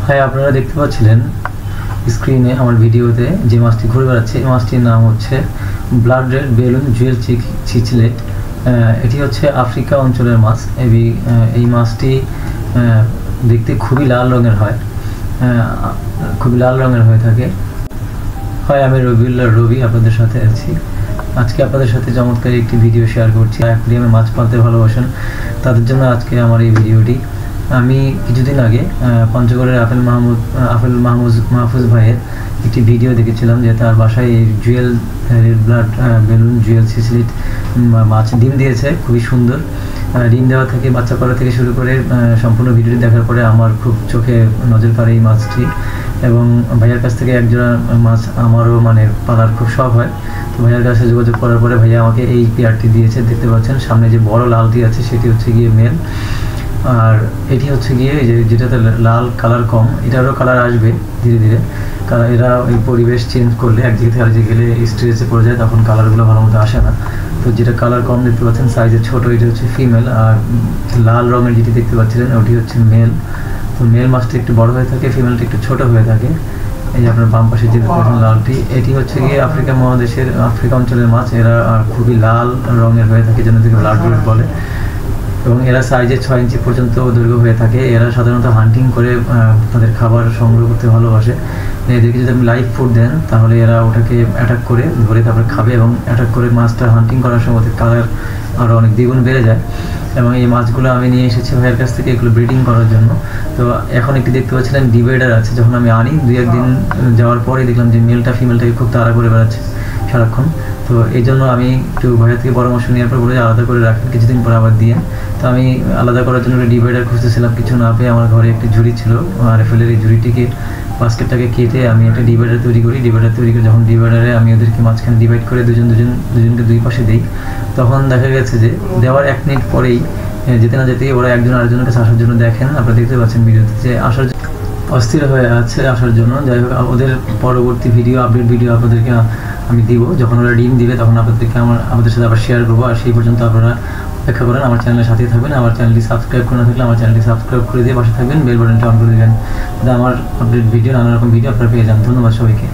হ্যাঁ, আপনারা দেখতে পাচ্ছিলেন স্ক্রিনে আমার ভিডিওতে যে মাছটি ঘুরে বেড়াচ্ছে, এই মাছটির নাম হচ্ছে ব্লাড রেড বেলুন জুয়েল চিচলেট। এটি হচ্ছে আফ্রিকা অঞ্চলের মাছ। এই মাছটি দেখতে খুবই লাল রঙের হয়, খুবই লাল রঙের হয়ে থাকে। হয়, আমি রবি আপনাদের সাথে আছি। আজকে আপনাদের সাথে চমৎকার একটি ভিডিও শেয়ার করছি। অ্যাকুয়ারিয়ামে মাছ পালতে ভালোবাসেন তাদের জন্য আজকে আমার এই ভিডিওটি। আমি কিছুদিন আগে পঞ্চগড়ের মাহফুজ ভাইয়ের একটি ভিডিও দেখেছিলাম যে তার বাসায় এই jewel red blood balloon jewel cichlid মাছ ডিম দিয়েছে। খুবই সুন্দর ডিম দেওয়া থেকে বাচ্চা করা থেকে শুরু করে সম্পূর্ণ ভিডিওটি দেখার পরে আমার খুব চোখে নজর কাড়ে এই মাছটি, এবং ভাইয়ার কাছ থেকে একজোড়া মাছ আমারও পালার খুব শখ হয়। তো ভাইয়ার কাছে যোগাযোগ করার পরে ভাইয়া আমাকে এই পেয়ারটি দিয়েছে। দেখতে পাচ্ছেন সামনে যে বড় লালটি আছে সেটি হচ্ছে গিয়ে মেল, আর এটি হচ্ছে গিয়ে যেটাতে লাল কালার কম, এটারও কালার আসবে ধীরে ধীরে। কারণ এরা ওই পরিবেশ চেঞ্জ করলে একদিকে থেকে আরেক গেলে স্ট্রেসে পড়ে যায়, তখন কালারগুলো ভালো মতো আসে না। তো যেটা কালার কম দেখতে পাচ্ছেন সাইজে ছোট, এটা হচ্ছে ফিমেল, আর লাল রঙের যেটি দেখতে পাচ্ছিলেন ওটি হচ্ছে মেল। তো মেল মাছটা একটু বড় হয়ে থাকে, ফিমেলটা একটু ছোট হয়ে থাকে। এই যে আপনার বাম পাশে যে দেখছেন লালটি, এটি হচ্ছে গিয়ে আফ্রিকা মহাদেশের আফ্রিকা অঞ্চলের মাছ। এরা খুবই লাল রঙের হয়ে থাকে, জন্য থেকে ব্লাড রেড বলে, এবং এরা সাইজে 6 ইঞ্চি পর্যন্ত দৈর্ঘ্য হয়ে থাকে। এরা সাধারণত হান্টিং করে তাদের খাবার সংগ্রহ করতে ভালোবাসে। এদেরকে যদি আপনি লাইভ ফুড দেন তাহলে এরা ওটাকে অ্যাটাক করে ধরে তারপরে খাবে, এবং অ্যাটাক করে মাছটা হান্টিং করার সময় কালার আরও অনেক দ্বিগুণ বেড়ে যায়। এবং এই মাছগুলো আমি নিয়ে এসেছি ভাইয়ের কাছ থেকে এগুলো ব্রিডিং করার জন্য। তো এখন একটি দেখতে পাচ্ছিলেন ডিভাইডার আছে। যখন আমি আনি 2-1 দিন যাওয়ার পরে দেখলাম যে মেলটা ফিমেলটাকে খুব তাড়া করে বেড়াচ্ছে সারাক্ষণ। তো এই জন্য আমি একটু ভাইয়ের থেকে পরামর্শ নেওয়ার পর বলে আলাদা করে রাখেন, কিছুদিন পর আবার দিয়ে। তো আমি আলাদা করার জন্য একটা ডিভাইডার খুঁজতেছিলাম, কিছু না পেয়ে আমার ঘরে একটি ঝুড়ি ছিল, RFL-এর এই ঝুড়িটিকে বাস্কেটটাকে কেটে আমি একটা ডিভাইডার তৈরি করি। ডিভাইডার তৈরি করে যখন ডিভাইডারে আমি ওদেরকে মাঝখানে ডিভাইড করে দুজনকে দুই পাশে দিই, তখন দেখা গেছে যে দেওয়ার 1 মিনিট পরেই যেতে না যেতেই ওরা একজন আরেকজনের কাছে আসার জন্য, দেখেন আপনারা দেখতে পাচ্ছেন ভিডিওতে যে অস্থির হয়ে আছে আসার জন্য। যাই হোক, ওদের পরবর্তী আপডেট ভিডিও আপনাদেরকে আমি দিব। যখন ওরা ডিম দিবে তখন আমাদের সাথে আবার শেয়ার করবো। আর সেই পর্যন্ত আপনারা অপেক্ষা করেন, আমার চ্যানেলের সাথেই থাকবেন। আমার চ্যানেলটি সাবস্ক্রাইব করে না থাকলে আমার চ্যানেলটি সাবস্ক্রাইব করে দিয়ে পাশে থাকবেন, বেল বাটনটা অন করে দেবেন, আমার আপডেট ভিডিও নানা রকম ভিডিও আপনারা পেয়ে যান। ধন্যবাদ সবাইকে।